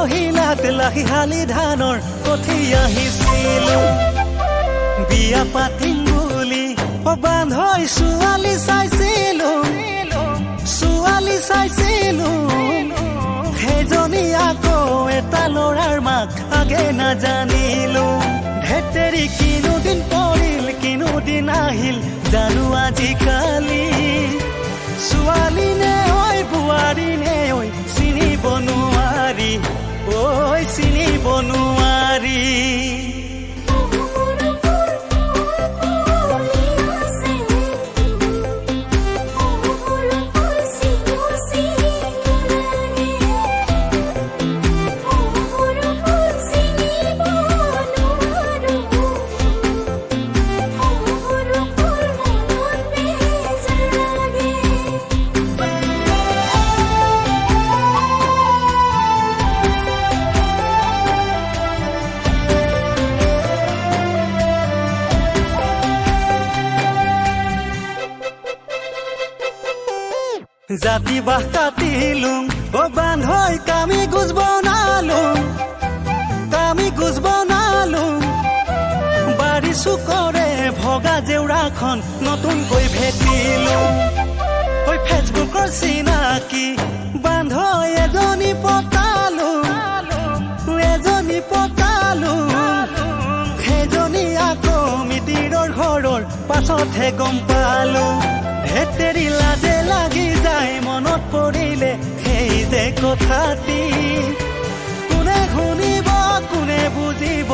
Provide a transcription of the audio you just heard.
পহিলাত লাহিহালি ধানৰ কঠীয়া সিঁচিলো বিয়া পাতিম বুলি বান্ধৈ ছোৱালী চাইছিলো সেইজনী আকৌ এটা ল'ৰাৰ মাক আগে নাজানিলো ধেতেৰি কিনো দিন পৰিল কিনো দিন আহিল জানো আজিকালি ছোৱালী নে ঐ বোৱাৰী নে ঐ চিনিব নোৱাৰি ঐ চিনিব নোৱাৰি জাতি বাহ কাটিলুং বান্ধৈ কামি গুজ বনালুং বাৰী চুকৰে ভগা জেউৰাখন নতুনকৈ ভেটিলো ফেচবুকৰ চিনাকি বান্ধৈ এজনী পতালো সেইজনী আকৌ মিতিৰৰ ঘৰৰ পাছতহে গম পালো ধেতেৰি লাজে লাগি যায় মনত পৰিলে সেই যে কথাটি কোনে শুনিব কোনে বুজিব